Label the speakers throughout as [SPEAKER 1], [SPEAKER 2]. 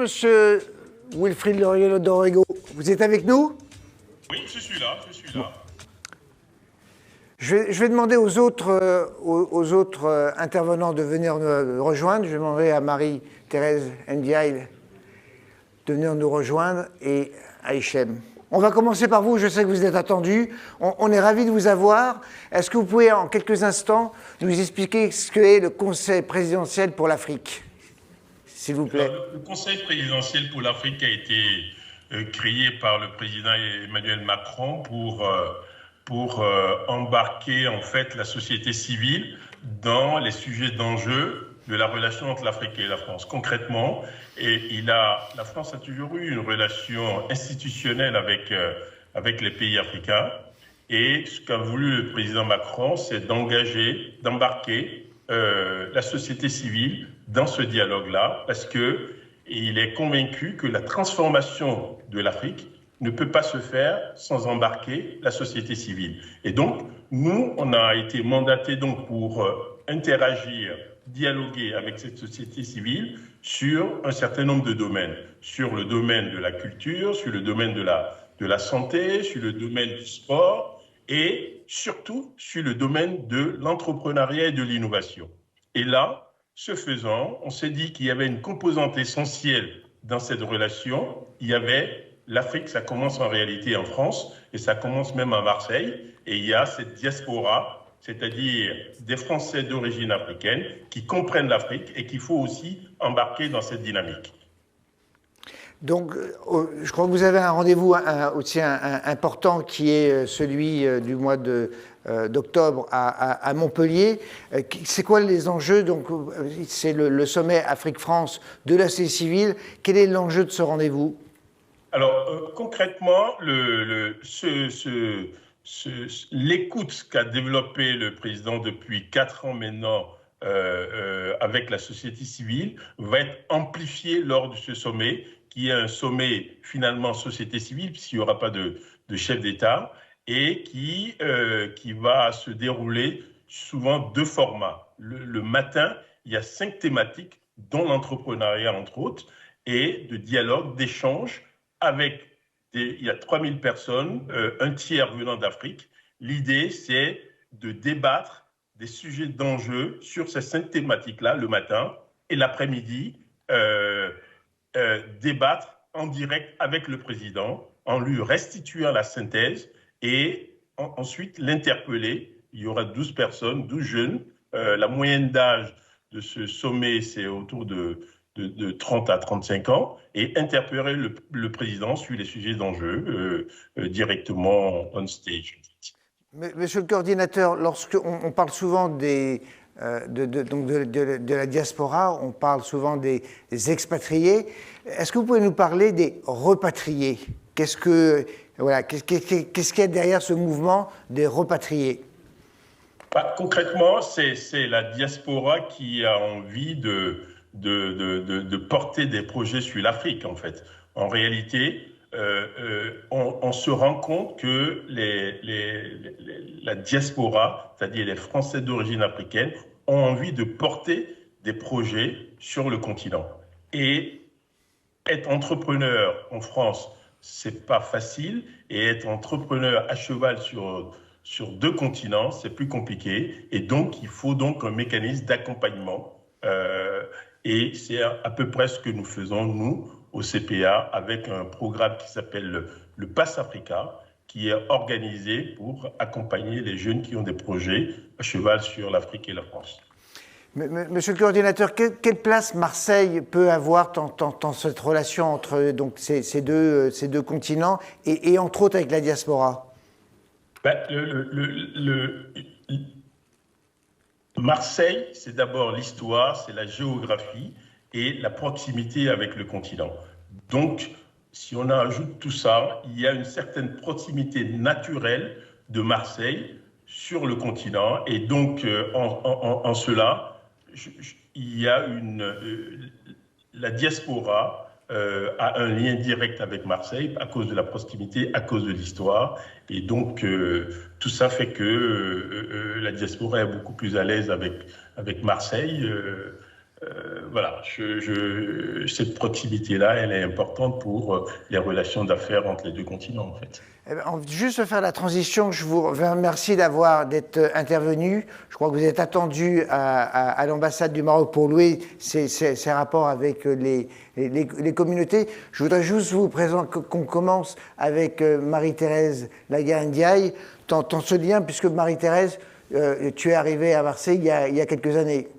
[SPEAKER 1] monsieur Wilfrid Laurier-Lodorrego, vous êtes avec nous?
[SPEAKER 2] Oui, je suis là.
[SPEAKER 1] Je vais demander aux autres intervenants de venir nous rejoindre. Je vais demander à Marie-Thérèse Ndiaye de venir nous rejoindre et à Hichem. On va commencer par vous, je sais que vous êtes attendu. On est ravis de vous avoir. Est-ce que vous pouvez en quelques instants nous expliquer ce qu'est le Conseil présidentiel pour l'Afrique, s'il vous plaît?
[SPEAKER 2] Alors, le Conseil présidentiel pour l'Afrique a été créé par le président Emmanuel Macron pour embarquer en fait la société civile dans les sujets d'enjeu de la relation entre l'Afrique et la France. Concrètement, la France a toujours eu une relation institutionnelle avec les pays africains. Et ce qu'a voulu le président Macron, c'est d'embarquer la société civile dans ce dialogue-là, parce qu'il est convaincu que la transformation de l'Afrique ne peut pas se faire sans embarquer la société civile. Et donc, nous, on a été mandatés donc pour interagir, dialoguer avec cette société civile sur un certain nombre de domaines. Sur le domaine de la culture, sur le domaine de la santé, sur le domaine du sport et surtout sur le domaine de l'entrepreneuriat et de l'innovation. Et là, ce faisant, on s'est dit qu'il y avait une composante essentielle dans cette relation. Il y avait l'Afrique, ça commence en réalité en France et ça commence même à Marseille. Et il y a cette diaspora, c'est-à-dire des Français d'origine africaine qui comprennent l'Afrique et qu'il faut aussi embarquer dans cette dynamique.
[SPEAKER 1] Donc, je crois que vous avez un rendez-vous aussi important qui est celui du mois d'octobre à Montpellier. C'est quoi les enjeux? Donc, c'est le sommet Afrique-France de la société civile. Quel est l'enjeu de ce rendez-vous?
[SPEAKER 2] Alors, concrètement, l'écoute qu'a développé le président depuis 4 ans maintenant avec la société civile va être amplifiée lors de ce sommet, qui est un sommet finalement société civile, puisqu'il n'y aura pas de chef d'État, et qui va se dérouler souvent 2 formats. Le matin, il y a 5 thématiques, dont l'entrepreneuriat entre autres, et de dialogue, d'échange il y a 3000 personnes, un tiers venant d'Afrique. L'idée, c'est de débattre des sujets d'enjeu sur ces 5 thématiques-là le matin, et l'après-midi, débattre en direct avec le président, en lui restituant la synthèse, et ensuite l'interpeller. Il y aura 12 personnes, 12 jeunes. La moyenne d'âge de ce sommet, c'est autour de 30 à 35 ans, et interpeller le président sur les sujets d'enjeu directement on stage.
[SPEAKER 1] Monsieur le coordinateur, lorsqu'on parle souvent de la diaspora, on parle souvent des expatriés. Est-ce que vous pouvez nous parler des repatriés? Qu'est-ce qu'il y a derrière ce mouvement des repatriés?
[SPEAKER 2] Concrètement, c'est la diaspora qui a envie de porter des projets sur l'Afrique, en fait. En réalité, on se rend compte que la diaspora, c'est-à-dire les Français d'origine africaine, ont envie de porter des projets sur le continent. Et être entrepreneur en France, c'est pas facile, et être entrepreneur à cheval sur 2 continents, c'est plus compliqué. Et donc, il faut donc un mécanisme d'accompagnement. Et c'est à peu près ce que nous faisons, nous, au CPA, avec un programme qui s'appelle le Pass Africa, qui est organisé pour accompagner les jeunes qui ont des projets à cheval sur l'Afrique et la France.
[SPEAKER 1] Monsieur le coordinateur, quelle place Marseille peut avoir dans cette relation entre donc, ces deux continents et entre autres avec la diaspora?
[SPEAKER 2] Marseille, c'est d'abord l'histoire, c'est la géographie et la proximité avec le continent. Donc, si on ajoute tout ça, il y a une certaine proximité naturelle de Marseille sur le continent. Et donc, en cela, il y a la diaspora a un lien direct avec Marseille à cause de la proximité, à cause de l'histoire. Et donc, tout ça fait que la diaspora est beaucoup plus à l'aise avec Marseille. Voilà, cette proximité-là, elle est importante pour les relations d'affaires entre les deux continents, en fait.
[SPEAKER 1] Eh bien, juste faire la transition, je vous remercie d'être intervenu. Je crois que vous êtes attendu à l'ambassade du Maroc pour louer ces rapports avec les communautés. Je voudrais juste vous présenter qu'on commence avec Marie-Thérèse Laguerre-Ndiaye. Tant ce lien, puisque Marie-Thérèse, tu es arrivée à Marseille il y a quelques années.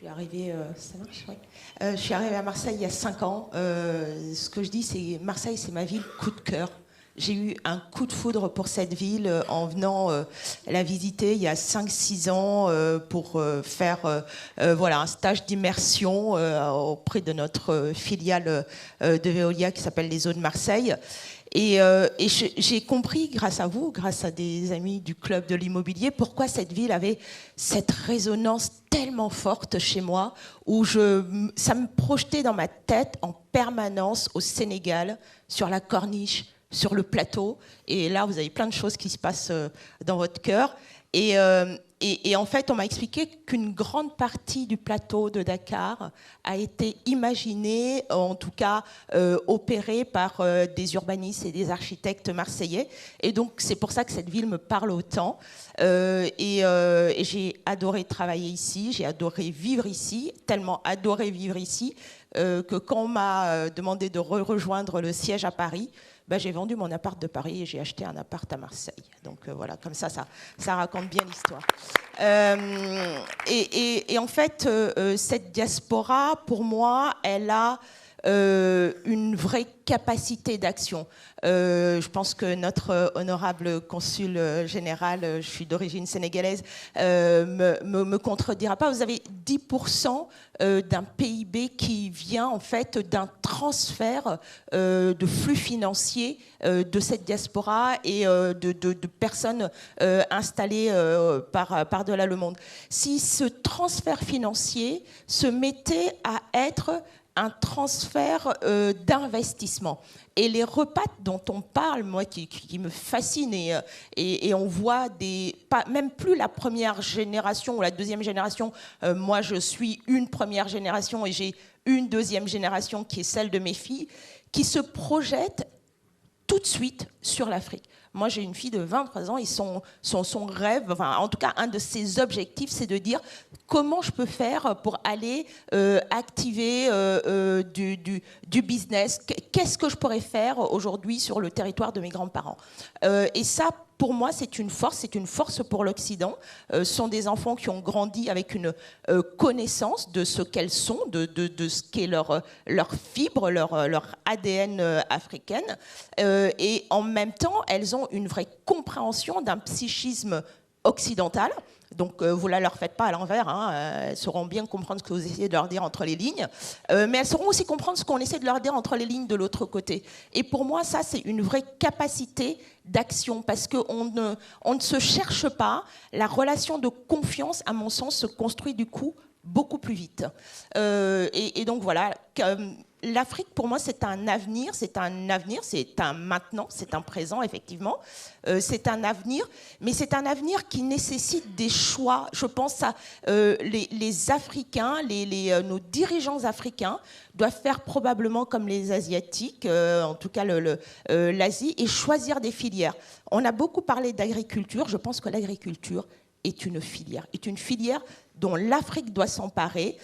[SPEAKER 3] Je suis arrivée, ça marche, oui. Je suis arrivée à Marseille il y a 5 ans. Ce que je dis, c'est Marseille, c'est ma ville coup de cœur. J'ai eu un coup de foudre pour cette ville en venant la visiter il y a 5-6 ans pour faire voilà, un stage d'immersion auprès de notre filiale de Veolia qui s'appelle les Eaux de Marseille. Et j'ai compris, grâce à vous, grâce à des amis du club de l'immobilier, pourquoi cette ville avait cette résonance tellement forte chez moi, où ça me projetait dans ma tête en permanence au Sénégal, sur la corniche, sur le plateau. Et là, vous avez plein de choses qui se passent dans votre cœur. Et en fait, on m'a expliqué qu'une grande partie du plateau de Dakar a été imaginée, en tout cas opérée par des urbanistes et des architectes marseillais. Et donc, c'est pour ça que cette ville me parle autant. Et j'ai adoré travailler ici, j'ai adoré vivre ici, tellement adoré vivre ici que quand on m'a demandé de rejoindre le siège à Paris, j'ai vendu mon appart de Paris et j'ai acheté un appart à Marseille. Donc voilà, comme ça raconte bien l'histoire. Et en fait, cette diaspora, pour moi, elle a une vraie capacité d'action. Je pense que notre honorable consul général, je suis d'origine sénégalaise, me contredira pas. Vous avez 10% d'un PIB qui vient en fait d'un transfert de flux financiers de cette diaspora et de personnes installées par-delà le monde. Si ce transfert financier se mettait à être un transfert d'investissement. Et les repas dont on parle, moi, qui me fascinent, et on voit même plus la première génération ou la deuxième génération. Moi, je suis une première génération et j'ai une deuxième génération qui est celle de mes filles, qui se projettent tout de suite sur l'Afrique. Moi, j'ai une fille de 23 ans et son rêve, enfin, en tout cas, un de ses objectifs, c'est de dire comment je peux faire pour aller activer du business. Qu'est-ce que je pourrais faire aujourd'hui sur le territoire de mes grands-parents ? Et ça, pour moi, c'est une force pour l'Occident. Ce sont des enfants qui ont grandi avec une connaissance de ce qu'elles sont, de ce qu'est leur fibre, leur ADN africaine. Et en même temps, elles ont une vraie compréhension d'un psychisme occidental. Donc, vous ne leur faites pas à l'envers. Elles sauront bien comprendre ce que vous essayez de leur dire entre les lignes. Mais elles sauront aussi comprendre ce qu'on essaie de leur dire entre les lignes de l'autre côté. Et pour moi, ça, c'est une vraie capacité d'action. Parce qu'on ne se cherche pas. La relation de confiance, à mon sens, se construit du coup beaucoup plus vite. Et donc, voilà. L'Afrique, pour moi, c'est un avenir, c'est un maintenant, c'est un présent, effectivement. C'est un avenir, mais c'est un avenir qui nécessite des choix. Je pense à les Africains, nos dirigeants africains doivent faire probablement comme les Asiatiques, en tout cas l'Asie, et choisir des filières. On a beaucoup parlé d'agriculture. Je pense que l'agriculture est une filière dont l'Afrique doit s'emparer,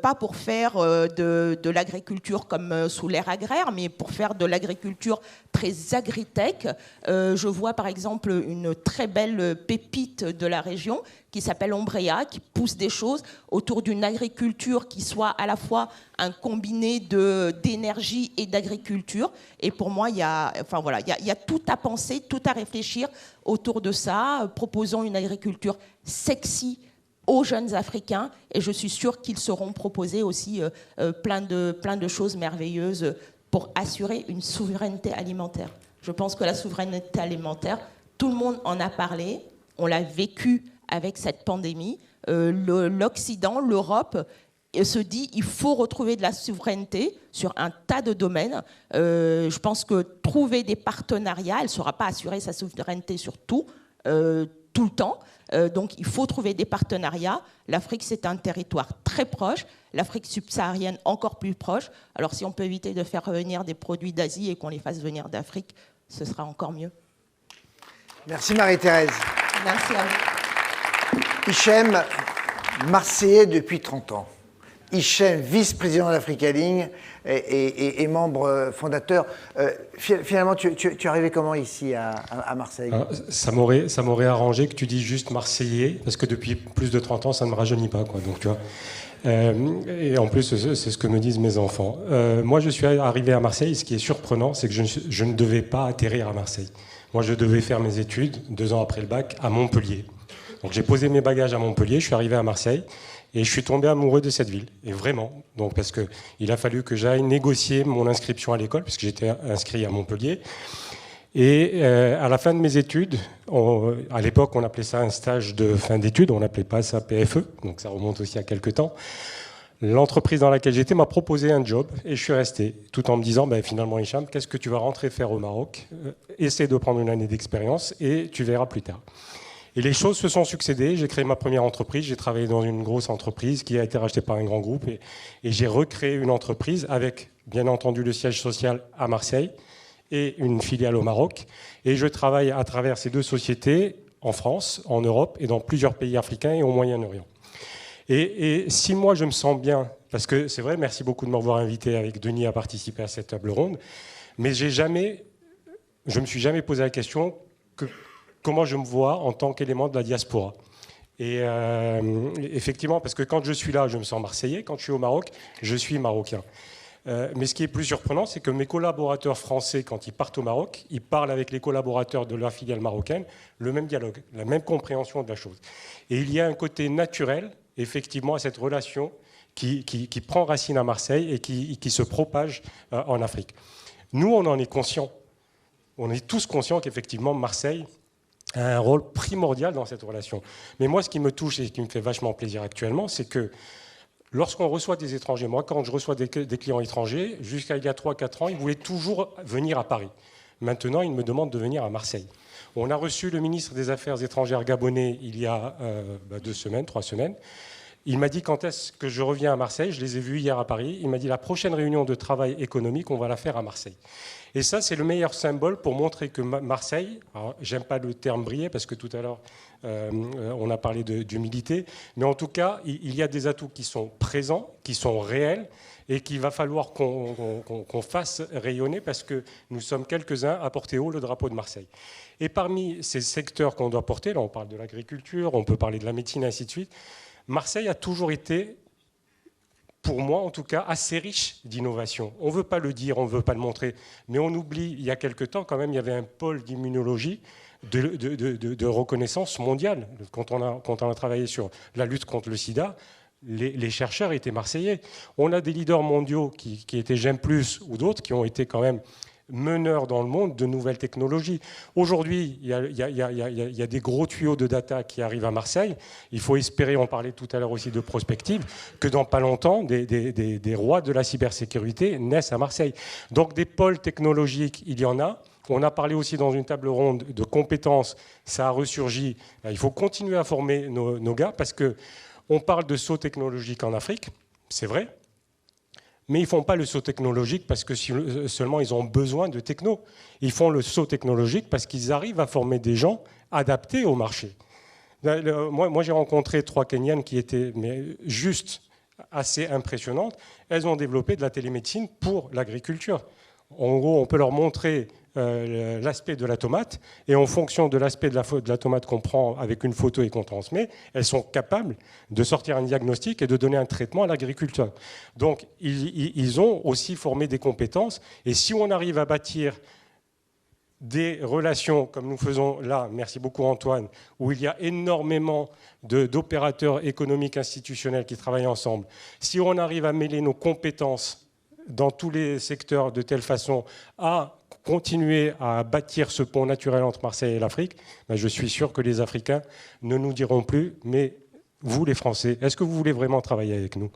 [SPEAKER 3] pas pour faire de l'agriculture comme sous l'ère agraire, mais pour faire de l'agriculture très agritech. Je vois par exemple une très belle pépite de la région qui s'appelle Ombrea, qui pousse des choses autour d'une agriculture qui soit à la fois un combiné d'énergie et d'agriculture. Et pour moi, il y a tout à penser, tout à réfléchir autour de ça. Proposons une agriculture sexy aux jeunes Africains, et je suis sûre qu'ils sauront proposer aussi plein de choses merveilleuses pour assurer une souveraineté alimentaire. Je pense que la souveraineté alimentaire, tout le monde en a parlé, on l'a vécu avec cette pandémie. L'Occident, l'Europe se dit il faut retrouver de la souveraineté sur un tas de domaines. Je pense que trouver des partenariats, elle ne saura pas assurer sa souveraineté sur tout, tout le temps. Donc il faut trouver des partenariats. L'Afrique, c'est un territoire très proche. L'Afrique subsaharienne, encore plus proche. Alors si on peut éviter de faire venir des produits d'Asie et qu'on les fasse venir d'Afrique, ce sera encore mieux.
[SPEAKER 1] Merci Marie-Thérèse.
[SPEAKER 3] Merci à vous.
[SPEAKER 1] Hichem, Marseillais depuis 30 ans. Hichem, vice-président de l'Africa League et membre fondateur. Finalement, tu es arrivé comment ici à Marseille?
[SPEAKER 4] Ça m'aurait arrangé que tu dis juste Marseillais, parce que depuis plus de 30 ans, ça ne me rajeunit pas, quoi. Donc, tu vois. Et en plus, c'est ce que me disent mes enfants. Moi, je suis arrivé à Marseille. Ce qui est surprenant, c'est que je ne devais pas atterrir à Marseille. Moi, je devais faire mes études 2 ans après le bac à Montpellier. Donc, j'ai posé mes bagages à Montpellier. Je suis arrivé à Marseille. Et je suis tombé amoureux de cette ville, et vraiment. Donc, parce qu'il a fallu que j'aille négocier mon inscription à l'école, puisque j'étais inscrit à Montpellier. Et à la fin de mes études, à l'époque, on appelait ça un stage de fin d'études, on n'appelait pas ça PFE, donc ça remonte aussi à quelques temps. L'entreprise dans laquelle j'étais m'a proposé un job, et je suis resté, tout en me disant, finalement, Hicham, qu'est-ce que tu vas rentrer faire au Maroc? Essaie de prendre une année d'expérience, et tu verras plus tard. Et les choses se sont succédées. J'ai créé ma première entreprise. J'ai travaillé dans une grosse entreprise qui a été rachetée par un grand groupe. Et j'ai recréé une entreprise avec, bien entendu, le siège social à Marseille et une filiale au Maroc. Et je travaille à travers ces 2 sociétés en France, en Europe et dans plusieurs pays africains et au Moyen-Orient. Et si moi, je me sens bien, parce que c'est vrai, merci beaucoup de m'avoir invité avec Denis à participer à cette table ronde, mais je me suis jamais posé la question comment je me vois en tant qu'élément de la diaspora. Et effectivement, parce que quand je suis là, je me sens marseillais. Quand je suis au Maroc, je suis marocain. Mais ce qui est plus surprenant, c'est que mes collaborateurs français, quand ils partent au Maroc, ils parlent avec les collaborateurs de la filiale marocaine le même dialogue, la même compréhension de la chose. Et il y a un côté naturel, effectivement, à cette relation qui prend racine à Marseille et qui se propage en Afrique. Nous, on en est conscients. On est tous conscients qu'effectivement, Marseille a un rôle primordial dans cette relation. Mais moi, ce qui me touche et ce qui me fait vachement plaisir actuellement, c'est que lorsqu'on reçoit des étrangers, moi, quand je reçois des clients étrangers, jusqu'à il y a 3-4 ans, ils voulaient toujours venir à Paris. Maintenant, ils me demandent de venir à Marseille. On a reçu le ministre des Affaires étrangères gabonais il y a 2 semaines, 3 semaines. Il m'a dit quand est-ce que je reviens à Marseille. Je les ai vus hier à Paris. Il m'a dit la prochaine réunion de travail économique, on va la faire à Marseille. Et ça, c'est le meilleur symbole pour montrer que Marseille, alors j'aime pas le terme briller parce que tout à l'heure, on a parlé d'humilité, mais en tout cas, il y a des atouts qui sont présents, qui sont réels et qu'il va falloir qu'on fasse rayonner parce que nous sommes quelques-uns à porter haut le drapeau de Marseille. Et parmi ces secteurs qu'on doit porter, là on parle de l'agriculture, on peut parler de la médecine, et ainsi de suite, Marseille a toujours été, pour moi en tout cas, assez riche d'innovation. On ne veut pas le dire, on ne veut pas le montrer, mais on oublie, il y a quelque temps quand même, il y avait un pôle d'immunologie de reconnaissance mondiale. Quand on a travaillé sur la lutte contre le sida, les chercheurs étaient marseillais. On a des leaders mondiaux qui étaient GEM+, ou d'autres, qui ont été quand même meneurs dans le monde de nouvelles technologies. Aujourd'hui, il y a des gros tuyaux de data qui arrivent à Marseille. Il faut espérer, on parlait tout à l'heure aussi de prospective, que dans pas longtemps, des rois de la cybersécurité naissent à Marseille. Donc des pôles technologiques, il y en a. On a parlé aussi dans une table ronde de compétences, ça a ressurgi. Il faut continuer à former nos gars parce qu'on parle de saut technologique en Afrique, c'est vrai. Mais ils ne font pas le saut technologique parce que seulement ils ont besoin de techno. Ils font le saut technologique parce qu'ils arrivent à former des gens adaptés au marché. Moi j'ai rencontré 3 Kenyanes qui étaient juste assez impressionnantes. Elles ont développé de la télémédecine pour l'agriculture. En gros, on peut leur montrer l'aspect de la tomate, et en fonction de l'aspect de la tomate qu'on prend avec une photo et qu'on transmet, elles sont capables de sortir un diagnostic et de donner un traitement à l'agriculteur. Donc, ils ont aussi formé des compétences, et si on arrive à bâtir des relations comme nous faisons là, merci beaucoup Antoine, où il y a énormément d'opérateurs économiques institutionnels qui travaillent ensemble, si on arrive à mêler nos compétences dans tous les secteurs de telle façon à continuer à bâtir ce pont naturel entre Marseille et l'Afrique, je suis sûr que les Africains ne nous diront plus « mais vous les Français, est-ce que vous voulez vraiment travailler avec nous ?»